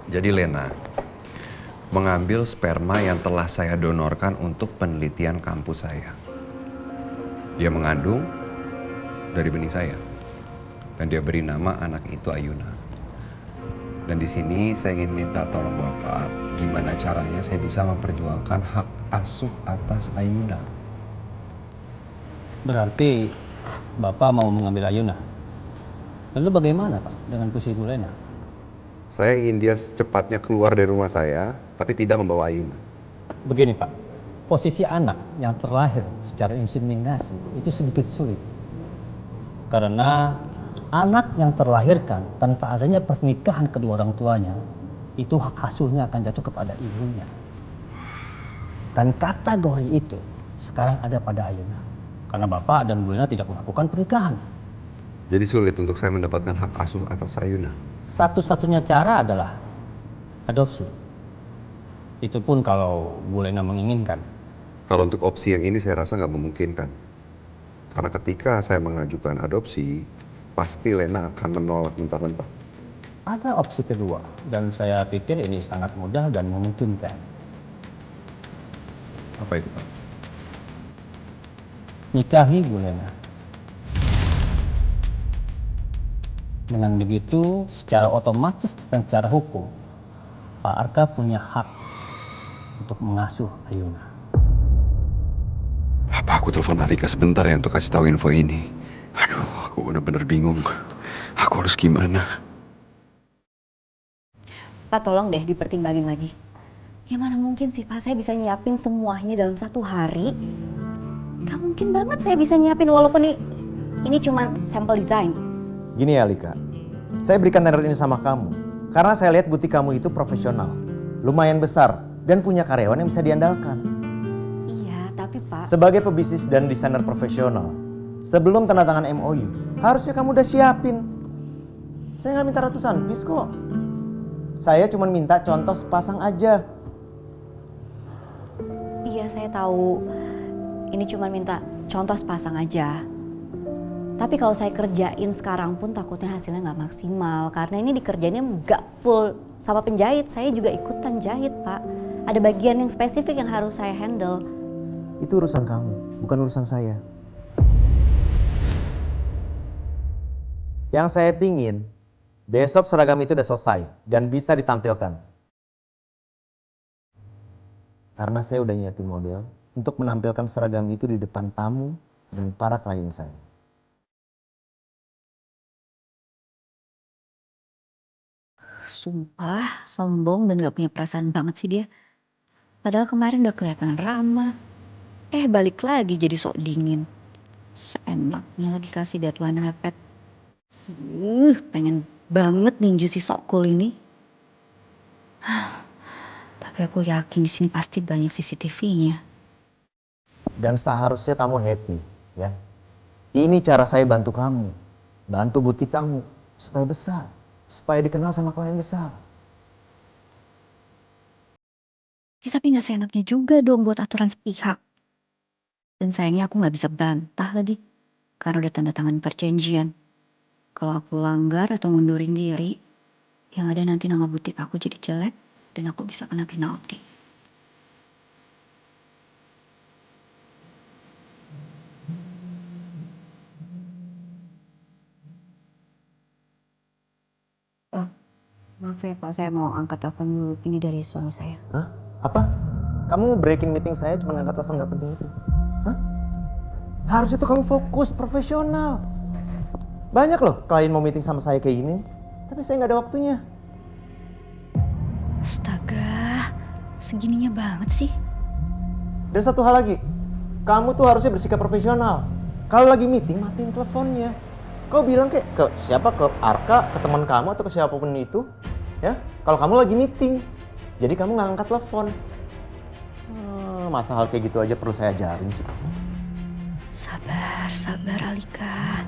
Jadi Lena mengambil sperma yang telah saya donorkan untuk penelitian kampus saya. Dia mengandung dari benih saya. Dan dia beri nama anak itu Ayuna. Dan di sini saya ingin minta tolong Bapak, gimana caranya saya bisa memperjuangkan hak asuh atas Ayuna. Berarti Bapak mau mengambil Ayuna. Lalu bagaimana Pak dengan posisi Bu Lena? Saya ingin dia secepatnya keluar dari rumah saya, tapi tidak membawa Ayuna. Begini Pak, posisi anak yang terlahir secara inseminasi itu sedikit sulit. Karena anak yang terlahirkan tanpa adanya pernikahan kedua orang tuanya, itu hak asuhnya akan jatuh kepada ibunya. Dan kategori itu sekarang ada pada Ayuna. Karena Bapak dan Bu Lena tidak melakukan pernikahan. Jadi sulit untuk saya mendapatkan hak asuh atas Ayuna. Satu-satunya cara adalah adopsi. Itu pun kalau Bu Lena menginginkan. Kalau untuk opsi yang ini saya rasa nggak memungkinkan. Karena ketika saya mengajukan adopsi, pasti Lena akan menolak mentah-mentah. Ada opsi kedua, dan saya pikir ini sangat mudah dan memungkinkan. Apa itu, Pak? Nikahi Bu Lena. Dengan begitu, secara otomatis dan secara hukum, Pak Arka punya hak untuk mengasuh Ayuna. Apa aku telepon Alika sebentar ya untuk kasih tahu info ini? Aduh, aku benar-benar bingung. Aku harus gimana? Pak, tolong deh dipertimbangin lagi. Ya mana mungkin sih Pak, saya bisa nyiapin semuanya dalam 1 hari. Gak mungkin banget saya bisa nyiapin walaupun ini cuma sampel desain. Gini ya Lika, saya berikan tender ini sama kamu karena saya lihat butik kamu itu profesional, lumayan besar, dan punya karyawan yang bisa diandalkan. Iya, tapi Pak... Sebagai pebisnis dan desainer profesional, sebelum tanda tangan MOU, harusnya kamu udah siapin. Saya nggak minta ratusan piece kok. Saya cuma minta contoh sepasang aja. Iya, saya tahu. Ini cuma minta contoh sepasang aja. Tapi kalau saya kerjain sekarang pun takutnya hasilnya nggak maksimal. Karena ini dikerjainnya nggak full sama penjahit. Saya juga ikutan jahit, Pak. Ada bagian yang spesifik yang harus saya handle. Itu urusan kamu, bukan urusan saya. Yang saya pingin, besok seragam itu udah selesai dan bisa ditampilkan. Karena saya udah nyiapin model untuk menampilkan seragam itu di depan tamu dan para klien saya. Sumpah, sombong dan gak punya perasaan banget sih dia. Padahal kemarin udah kelihatan ramah. Balik lagi jadi sok dingin. Seenaknya lagi kasih deadline mepet. Pengen banget ninju si sok cool ini. Tapi aku yakin di sini pasti banyak CCTV-nya. Dan seharusnya kamu happy, ya. Ini cara saya bantu kamu. Bantu butik kamu supaya besar. Supaya dikenal sama klien besar. Ya, tapi gak seenaknya juga dong buat aturan sepihak. Dan sayangnya aku gak bisa bantah lagi. Karena udah tanda tangan perjanjian. Kalau aku langgar atau mundurin diri, yang ada nanti nama butik aku jadi jelek dan aku bisa kena penalti. Maaf ya Pak, saya mau angkat telepon dulu. Ini dari suami saya. Hah? Apa? Kamu mau breaking meeting saya cuma ngangkat telepon gak penting itu? Hah? Harusnya tuh kamu fokus, profesional. Banyak loh klien mau meeting sama saya kayak gini. Tapi saya gak ada waktunya. Astaga, segininya banget sih. Dan satu hal lagi, kamu tuh harusnya bersikap profesional. Kalau lagi meeting, matiin teleponnya. Kau bilang kayak ke siapa? Ke Arka, ke teman kamu atau ke siapapun itu, ya? Kalau kamu lagi meeting, jadi kamu nggak angkat telepon. Masa hal kayak gitu aja perlu saya ajarin sih? Sabar, sabar Alika.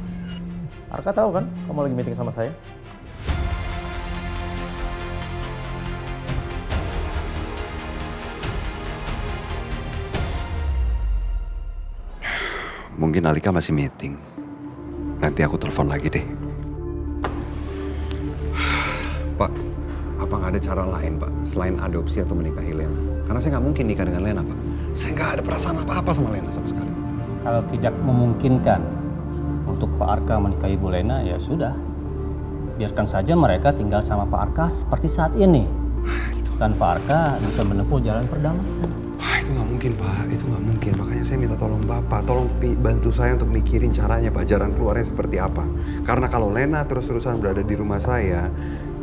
Arka tahu kan, kamu lagi meeting sama saya? Mungkin Alika masih meeting. Nanti aku telepon lagi deh. Pak, Apa nggak ada cara lain, Pak, selain adopsi atau menikahi Lena? Karena saya nggak mungkin nikah dengan Lena, Pak. Saya nggak ada perasaan apa-apa sama Lena sama sekali. Kalau tidak memungkinkan untuk Pak Arka menikahi Bu Lena, ya sudah. Biarkan saja mereka tinggal sama Pak Arka seperti saat ini. Dan Pak Arka bisa menempuh jalan perdamaian. Itu nggak mungkin, Pak. Itu nggak mungkin. Makanya saya minta tolong Bapak. Tolong bantu saya untuk mikirin caranya, Pak. Jalan keluarnya seperti apa. Karena kalau Lena terus-terusan berada di rumah saya,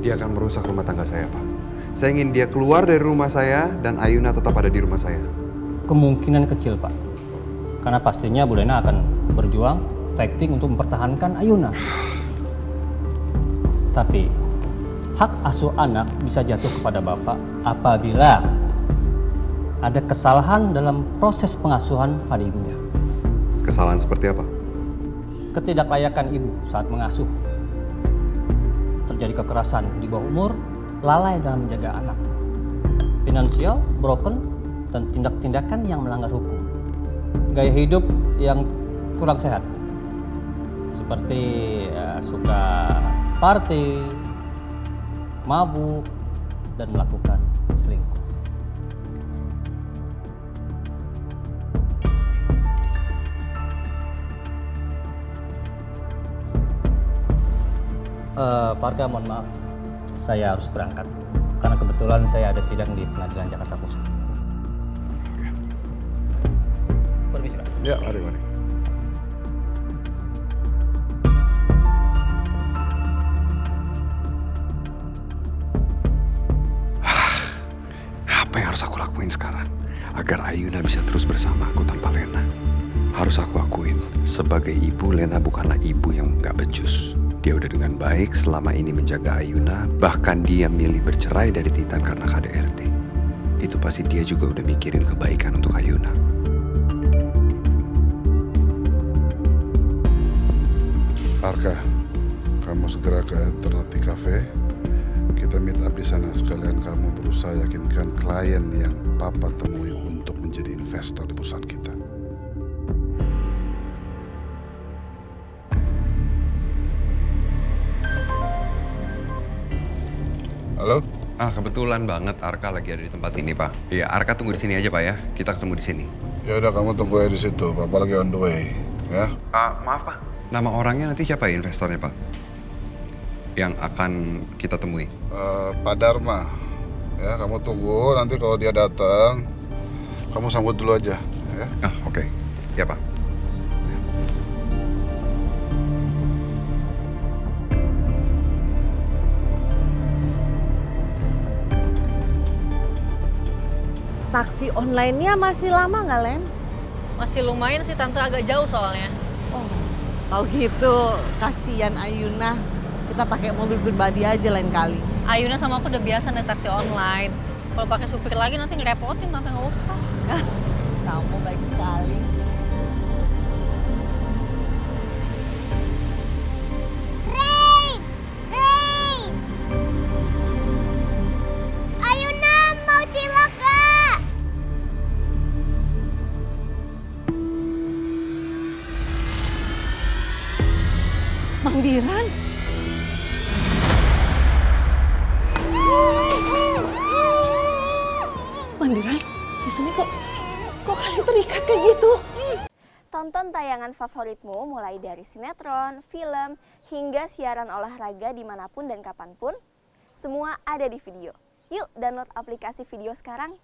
dia akan merusak rumah tangga saya, Pak. Saya ingin dia keluar dari rumah saya dan Ayuna tetap ada di rumah saya. Kemungkinan kecil, Pak. Karena pastinya Bu Lena akan berjuang, fighting untuk mempertahankan Ayuna. Tapi, hak asuh anak bisa jatuh kepada Bapak apabila ada kesalahan dalam proses pengasuhan pada ibunya. Kesalahan seperti apa? Ketidaklayakan ibu saat mengasuh. Terjadi kekerasan di bawah umur, lalai dalam menjaga anak. Finansial, broken, dan tindak-tindakan yang melanggar hukum. Gaya hidup yang kurang sehat. Seperti suka party, mabuk, dan melakukan selingkuh. Pak Arka, mohon maaf, saya harus berangkat karena kebetulan saya ada sidang di Pengadilan Jakarta Pusat. Permisi, Pak. Ya, mari. Apa yang harus aku lakuin sekarang agar Ayuna bisa terus bersama aku tanpa Lena? Harus aku akuin, sebagai ibu, Lena bukanlah ibu yang gak becus. Dia udah dengan baik selama ini menjaga Ayuna, bahkan dia milih bercerai dari Titan karena KDRT. Itu pasti dia juga udah mikirin kebaikan untuk Ayuna. Arka, kamu segera ke Eternity Cafe. Kita meet up di sana. Sekalian kamu berusaha yakinkan klien yang Papa temui untuk menjadi investor di perusahaan kita. Halo? Kebetulan banget Arka lagi ada di tempat ini, Pak. Iya, Arka tunggu di sini aja, Pak ya. Kita ketemu di sini. Ya udah, kamu tunggu aja di situ. Papa lagi on the way, ya. Maaf, Pak. Nama orangnya nanti siapa ya, investornya, Pak? Yang akan kita temui. Pak Dharma. Ya, kamu tunggu. Nanti kalau dia datang, kamu sambut dulu aja, ya. Oke. Ya, Pak. Taksi online-nya masih lama nggak, Len? Masih lumayan sih Tante, agak jauh soalnya. Oh, kalau gitu kasihan Ayuna. Kita pakai mobil pribadi aja lain kali. Ayuna sama aku udah biasa naik taksi online. Kalau pakai supir lagi nanti ngerepotin, Tante nggak usah. Kamu baik sekali. Ayuna mau cilaka. Mang Diran? Mang Diran, di sini kok kalian terikat kayak gitu? Tonton tayangan favoritmu mulai dari sinetron, film, hingga siaran olahraga dimanapun dan kapanpun. Semua ada di video. Yuk download aplikasi video sekarang.